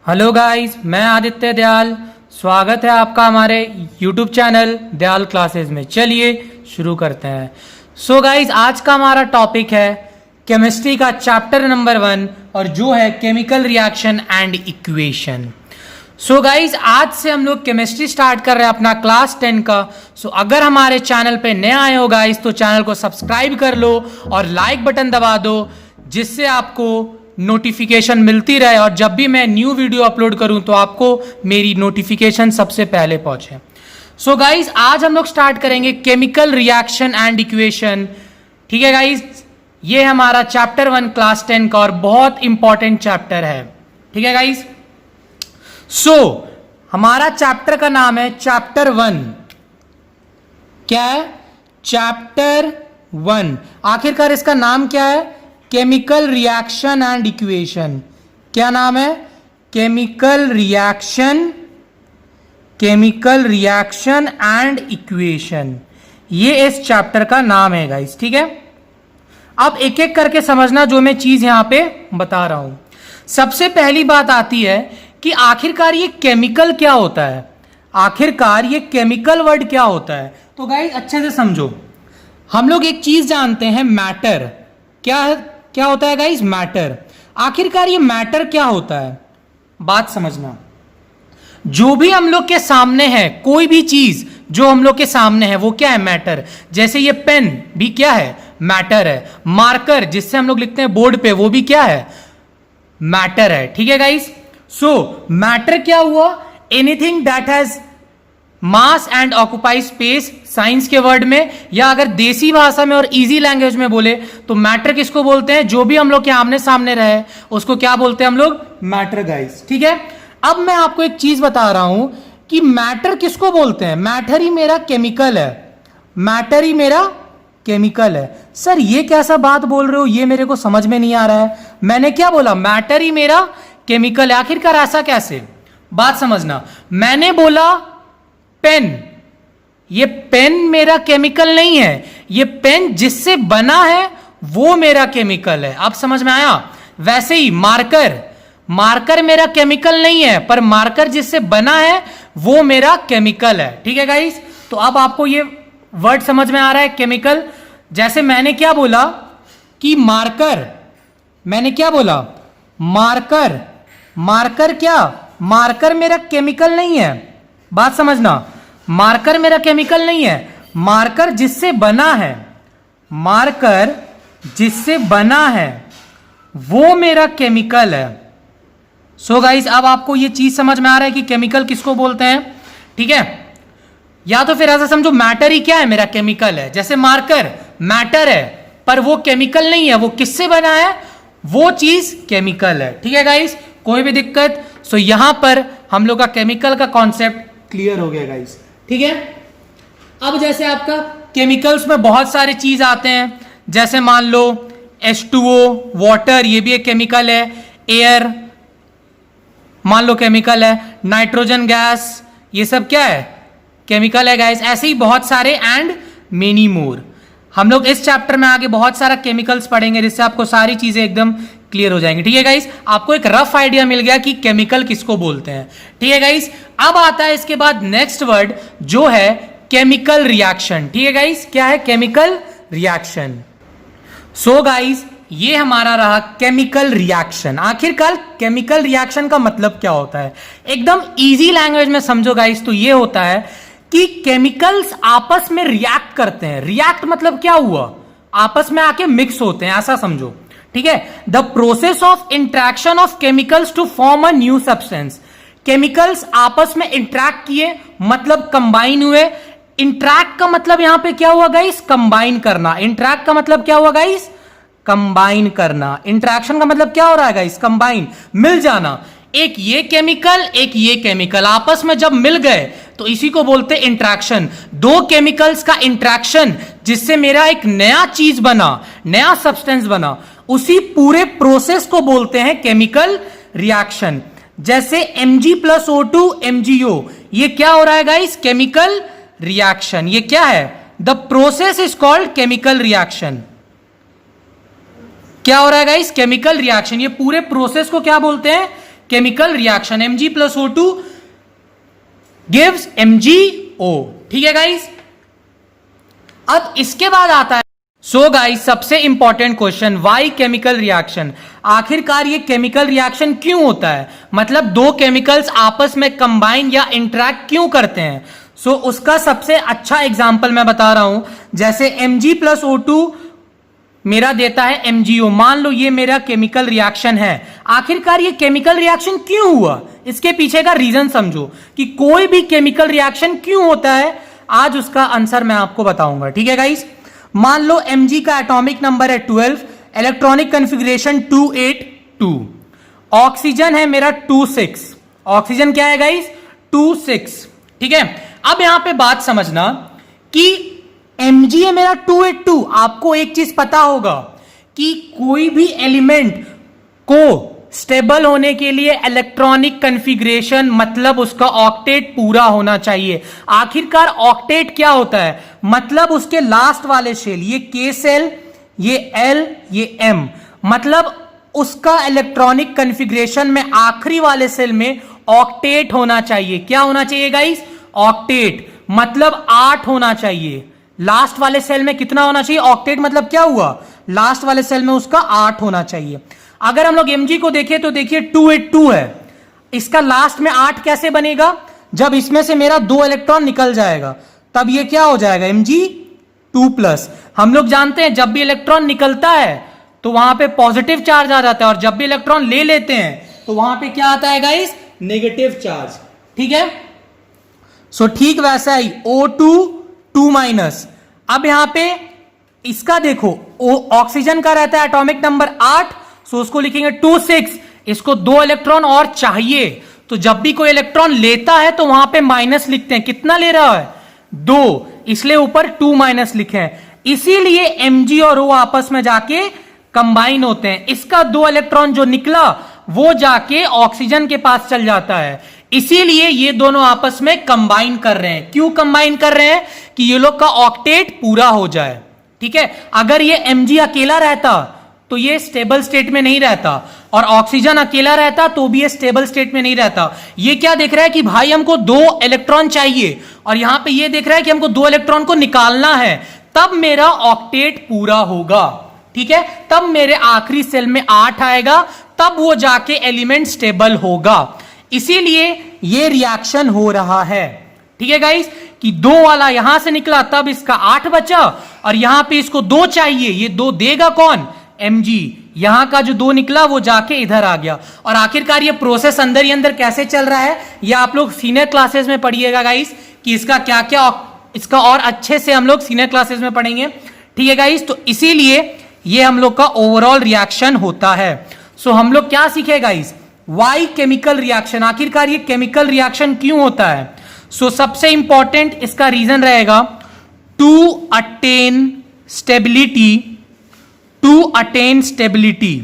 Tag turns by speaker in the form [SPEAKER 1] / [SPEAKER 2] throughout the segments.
[SPEAKER 1] Hello guys, मैं आदित्य दयाल। स्वागत है आपका हमारे यूट्यूब चैनल दयाल क्लासेस में। चलिए शुरू करते हैं। सो गाइस, आज का हमारा टॉपिक है केमिस्ट्री का चैप्टर नंबर 1 और जो है chemical reaction and equation. So guys, आज से हम लोग केमिस्ट्री स्टार्ट कर रहे हैं अपना क्लास 10 का। सो अगर हमारे चैनल पे नए आए हो गाइस तो चैनल को सब्सक्राइब कर लो और लाइक बटन दबा दो, जिससे आपको नोटिफिकेशन मिलती रहे और जब भी मैं न्यू वीडियो अपलोड करूं तो आपको मेरी नोटिफिकेशन सबसे पहले पहुंचे। सो गाइस, आज हम लोग स्टार्ट करेंगे केमिकल रिएक्शन एंड इक्वेशन। ठीक है गाइस, ये हमारा चैप्टर 1 क्लास 10 का और बहुत इंपॉर्टेंट चैप्टर है। ठीक है गाइस, सो हमारा चैप्टर का नाम है चैप्टर 1। क्या है? चैप्टर 1। आखिरकार इसका नाम क्या है? Chemical reaction and equation. क्या नाम है? Chemical reaction and equation. ये इस चैप्टर का नाम है गाइस। ठीक है, अब एक एक करके समझना जो मैं चीज यहां पे बता रहा हूं। सबसे पहली बात आती है कि आखिरकार ये केमिकल क्या होता है। आखिरकार ये केमिकल वर्ड क्या होता है। तो गाइस अच्छे से समझो, हम लोग एक चीज जानते हैं, मैटर। क्या होता है गाइस? मैटर। आखिरकार ये मैटर क्या होता है, बात समझना। जो भी हम लोग के सामने है, कोई भी चीज जो हम लोग के सामने है वो क्या है? मैटर। जैसे ये पेन भी क्या है? मैटर है। मार्कर जिससे हम लोग लिखते हैं बोर्ड पे, वो भी क्या है? मैटर है। ठीक है गाइस, सो मैटर क्या हुआ? Anything that has mass and occupy space, science के वर्ड में, या अगर देसी भाषा में और इजी लैंग्वेज में बोले तो मैटर किसको बोलते हैं? जो भी हम लोग के आमने सामने रहे उसको क्या बोलते हैं हम लोग? Matter guys. ठीक है, अब मैं आपको एक चीज बता रहा हूं कि मैटर किसको बोलते हैं। मैटर ही मेरा केमिकल है। मैटर ही मेरा केमिकल है। सर ये कैसा बात बोल रहे हो, ये मेरे को समझ में नहीं आ रहा है। मैंने क्या बोला? मैटर ही मेरा केमिकल है। आखिरकार ऐसा कैसे, बात समझना। मैंने बोला पेन, ये पेन मेरा केमिकल नहीं है। ये पेन जिससे बना है वो मेरा केमिकल है। अब समझ में आया? वैसे ही मार्कर मेरा केमिकल नहीं है, पर मार्कर जिससे बना है वो मेरा केमिकल है। ठीक है गाइस, तो अब आपको ये वर्ड समझ में आ रहा है, केमिकल। जैसे मैंने क्या बोला कि मार्कर, मैंने क्या बोला? मार्कर क्या? मार्कर मेरा केमिकल नहीं है। बात समझना, मार्कर मेरा केमिकल नहीं है। मार्कर जिससे बना है, मार्कर जिससे बना है वो मेरा केमिकल है। सो गाइस, अब आपको ये चीज समझ में आ रहा है कि केमिकल किसको बोलते हैं। ठीक है, या तो फिर ऐसा समझो, मैटर ही क्या है? मेरा केमिकल है। जैसे मार्कर मैटर है पर वो केमिकल नहीं है, वो किससे बना है? वो चीज केमिकल है। ठीक है गाइस, कोई भी दिक्कत? सो यहां पर हम लोग का केमिकल का कॉन्सेप्ट क्लियर हो गया गाइस। ठीक है, अब जैसे आपका केमिकल्स में बहुत सारे चीज आते हैं, जैसे मान लो H2O, वाटर, ये भी एक केमिकल है। एयर मान लो केमिकल है। नाइट्रोजन गैस, ये सब क्या है? केमिकल है गाइस। ऐसे ही बहुत सारे एंड मेनी मोर। हम लोग इस चैप्टर में आगे बहुत सारा केमिकल्स पढ़ेंगे, जिससे आपको सारी चीजें एकदम क्लियर हो जाएंगी। ठीक है गाइस, आपको एक रफ आइडिया मिल गया कि केमिकल किसको बोलते हैं। ठीक है गाइस, अब आता है इसके बाद नेक्स्ट वर्ड जो है केमिकल रिएक्शन। ठीक है गाइस, क्या है? Chemical reaction. सो गाइस, ये हमारा रहा केमिकल रिएक्शन। आखिरकार केमिकल रिएक्शन का मतलब क्या होता है? एकदम इजी लैंग्वेज में समझो गाइस, तो ये होता है कि केमिकल्स आपस में रिएक्ट करते हैं। रिएक्ट मतलब क्या हुआ? आपस में आके मिक्स होते हैं, ऐसा समझो। ठीक है, the process of interaction of chemicals to form a new substance. Chemicals आपस में इंट्रैक्ट किए मतलब कंबाइन हुए। इंट्रैक्ट का मतलब यहां पे क्या हुआ गाइस? कंबाइन करना। इंट्रैक्ट का मतलब क्या हुआ गाइस? कंबाइन करना। इंट्रैक्शन का मतलब क्या हो रहा है गाइस? कंबाइन, मिल जाना। एक ये केमिकल, एक ये केमिकल आपस में जब मिल गए तो इसी को बोलते हैं इंट्रैक्शन। दो केमिकल्स का इंट्रैक्शन जिससे मेरा एक नया चीज बना, नया सब्सटेंस बना, उसी पूरे प्रोसेस को बोलते हैं केमिकल रिएक्शन। जैसे Mg+O2 MgO, ये क्या हो रहा है गाइस? Chemical reaction. ये क्या है? The process is called chemical reaction. क्या हो रहा है गाइस? Chemical reaction. ये पूरे प्रोसेस को क्या बोलते हैं? Chemical reaction Mg plus O2 gives MgO। ठीक है गाइस, अब इसके बाद आता है सो गाइस सबसे important question, why chemical reaction. आखिरकार ये केमिकल रिएक्शन क्यों होता है, मतलब दो केमिकल्स आपस में कंबाइन या इंटरेक्ट क्यों करते हैं। सो उसका सबसे अच्छा एग्जांपल मैं बता रहा हूं, जैसे Mg प्लस O2 मेरा देता है MgO। मान लो ये मेरा केमिकल रिएक्शन है। आखिरकार ये केमिकल रिएक्शन क्यों हुआ, इसके पीछे का रीजन समझो कि कोई भी केमिकल रिएक्शन क्यों होता है। आज उसका आंसर मैं आपको बताऊंगा। ठीक है गाइस, मान लो Mg का एटॉमिक नंबर है 12, इलेक्ट्रॉनिक कॉन्फ़िगरेशन 282, ऑक्सीजन है मेरा 26। ऑक्सीजन क्या है गाइस, 26। ठीक है, अब यहां पे बात समझना कि Mg है मेरा 282। आपको एक चीज पता होगा कि कोई भी एलिमेंट को स्टेबल होने के लिए इलेक्ट्रॉनिक कॉन्फ़िगरेशन मतलब उसका ऑक्टेट पूरा होना चाहिए। आखिरकार ऑक्टेट क्या होता है, मतलब उसके लास्ट वाले शेल, ये K सेल, ये L, ये M, मतलब उसका इलेक्ट्रॉनिक कॉन्फ़िगरेशन में आखिरी वाले सेल में ऑक्टेट होना चाहिए। क्या होना चाहिए गाइस, ऑक्टेट, मतलब 8 होना चाहिए। लास्ट वाले सेल में कितना होना चाहिए, ऑक्टेट मतलब क्या हुआ, लास्ट वाले सेल में उसका 8 होना चाहिए। अगर हम लोग Mg को देखें तो देखिए 282 है, इसका लास्ट में 8 कैसे बनेगा, जब इसमें से मेरा 2 इलेक्ट्रॉन निकल जाएगा तब ये क्या हो जाएगा Mg2+। हम लोग जानते हैं जब भी इलेक्ट्रॉन निकलता है तो वहां पे पॉजिटिव चार्ज आ जाता है, और जब भी इलेक्ट्रॉन ले लेते हैं तो वहां पे क्या आता है गाइस, नेगेटिव चार्ज। ठीक है, सो ठीक वैसा ही O2 2-। अब यहां पे इसका देखो, ऑक्सीजन का रहता है एटॉमिक नंबर 8, सो उसको लिखेंगे 26। इसको 2 इलेक्ट्रॉन और चाहिए, तो जब भी कोई इलेक्ट्रॉन लेता है तो वहां पे माइनस लिखते हैं। कितना ले रहा है, 2, इसलिए ऊपर 2- लिखे हैं। इसीलिए Mg और O आपस में जाके कंबाइन होते हैं। इसका 2 इलेक्ट्रॉन जो निकला वो जाके ऑक्सीजन के पास चल जाता है, इसीलिए ये दोनों आपस में कंबाइन कर रहे हैं। क्यों कंबाइन कर रहे हैं, कि ये लोग का ऑक्टेट पूरा हो जाए। ठीक है, अगर ये Mg अकेला रहता तो ये स्टेबल स्टेट में नहीं रहता, और ऑक्सीजन अकेला रहता तो भी ये स्टेबल स्टेट में नहीं रहता। ये क्या देख रहा है कि भाई हमको 2 इलेक्ट्रॉन चाहिए, और यहां पे ये देख रहा है कि हमको 2 इलेक्ट्रॉन को निकालना है, तब मेरा ऑक्टेट पूरा होगा। ठीक है, तब मेरे आखिरी सेल में 8 आएगा, तब वो जाके एलिमेंट स्टेबल होगा। इसीलिए ये रिएक्शन हो रहा है। ठीक है गाइस, कि 2 वाला यहां से निकला तब इसका 8 बचा, और यहां पे इसको 2 चाहिए, ये 2 देगा कौन, Mg। यहां का जो 2 निकला वो जाके इधर आ गया। और आखिरकार ये प्रोसेस अंदर ही अंदर कैसे चल रहा है, ये आप लोग सीनियर क्लासेस में पढ़िएगा गाइस, कि इसका क्या क्या, इसका और अच्छे से हम लोग सीनियर क्लासेस में पढ़ेंगे। ठीक है गाइस, तो इसीलिए ये हम लोग का ओवरऑल रिएक्शन होता है। सो हम लोग क्या सीखे गाइस, वाई केमिकल रिएक्शन, आखिरकार ये केमिकल रिएक्शन क्यों होता है। सो सबसे इंपॉर्टेंट इसका रीजन रहेगा to attain stability. To attain stability,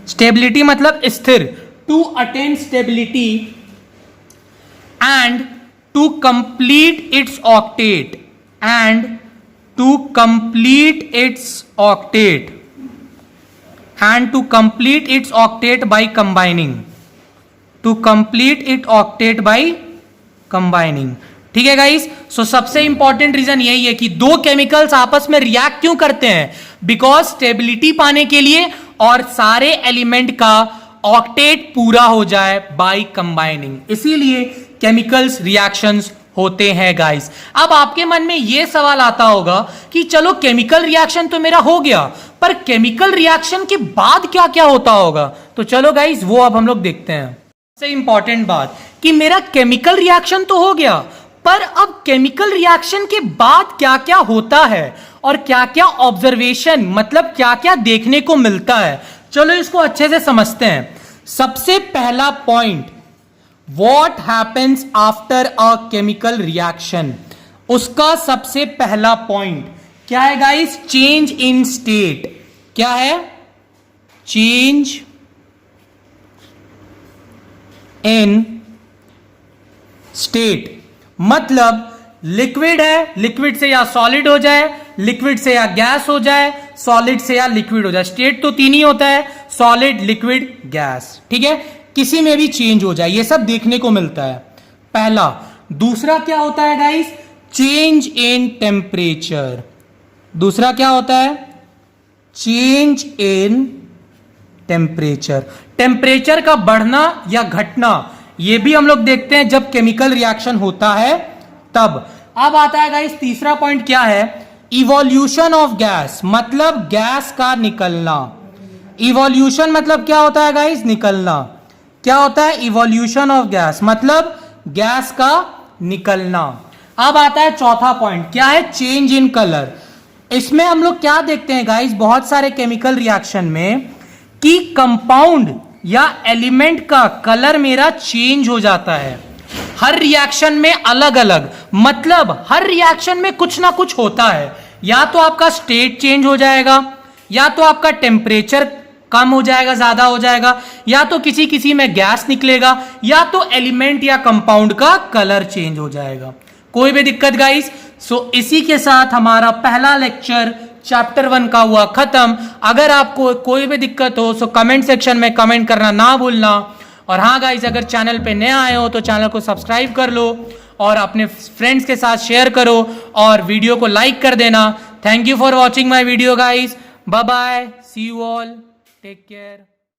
[SPEAKER 1] stability मतलब स्थिर, to attain stability and to complete its octet, and to complete its octet, and to complete its octet by combining, to complete it octet by combining. ठीक है guys, सो सबसे important reason यही है कि 2 chemicals आपस में रिएक्ट क्यों करते हैं, बिकॉज स्टेबिलिटी पाने के लिए और सारे एलिमेंट का ऑक्टेट पूरा हो जाए बाय कंबाइनिंग, इसीलिए केमिकल्स रिएक्शंस होते हैं गाइस। अब आपके मन में यह सवाल आता होगा कि चलो केमिकल रिएक्शन तो मेरा हो गया, पर केमिकल रिएक्शन के बाद क्या क्या होता होगा, तो चलो गाइस वो अब हम लोग देखते हैं। सबसे इंपॉर्टेंट बात कि मेरा केमिकल रिएक्शन तो हो गया, पर अब केमिकल रिएक्शन के बाद क्या क्या होता है और क्या क्या ऑब्जर्वेशन मतलब क्या क्या देखने को मिलता है, चलो इसको अच्छे से समझते हैं। सबसे पहला point, what happens after a chemical reaction, उसका सबसे पहला पॉइंट क्या है गाइस, चेंज इन स्टेट। क्या है, चेंज इन स्टेट, मतलब लिक्विड है, लिक्विड से या सॉलिड हो जाए, लिक्विड से या गैस हो जाए, सॉलिड से या लिक्विड हो जाए। स्टेट तो 3 ही होता है, सॉलिड, लिक्विड, गैस, ठीक है, किसी में भी चेंज हो जाए, ये सब देखने को मिलता है, पहला। दूसरा क्या होता है गाइस, चेंज इन टेम्परेचर। दूसरा क्या होता है, चेंज इन टेम्परेचर। टेम्परेचर का बढ़ना या घटना, ये भी हम लोग देखते हैं जब केमिकल रिएक्शन होता है तब। अब आता है गाइस तीसरा पॉइंट, क्या है, इवोल्यूशन ऑफ गैस, मतलब गैस का निकलना। इवोल्यूशन मतलब क्या होता है गाइस, निकलना। क्या होता है, इवोल्यूशन ऑफ गैस मतलब गैस का निकलना। अब आता है चौथा पॉइंट, क्या है, चेंज इन कलर। इसमें हम लोग क्या देखते हैं गाइस, बहुत सारे केमिकल रिएक्शन में कि कंपाउंड या एलिमेंट का कलर मेरा चेंज हो जाता है हर रिएक्शन में अलग अलग, मतलब हर रिएक्शन में कुछ ना कुछ होता है, या तो आपका स्टेट चेंज हो जाएगा, या तो आपका टेम्परेचर कम हो जाएगा, ज्यादा हो जाएगा, या तो किसी किसी में गैस निकलेगा, या तो एलिमेंट या कंपाउंड का कलर चेंज हो जाएगा। कोई भी दिक्कत गाइस? सो इसी के साथ हमारा पहला लेक्चर चैप्टर 1 का हुआ खत्म। अगर आपको कोई भी दिक्कत हो तो कमेंट सेक्शन में कमेंट करना ना भूलना। और हाँ गाइस, अगर चैनल पे नए आए हो तो चैनल को सब्सक्राइब कर लो और अपने फ्रेंड्स के साथ शेयर करो और वीडियो को लाइक कर देना। Thank you for watching my video guys, bye bye, see you all, take care.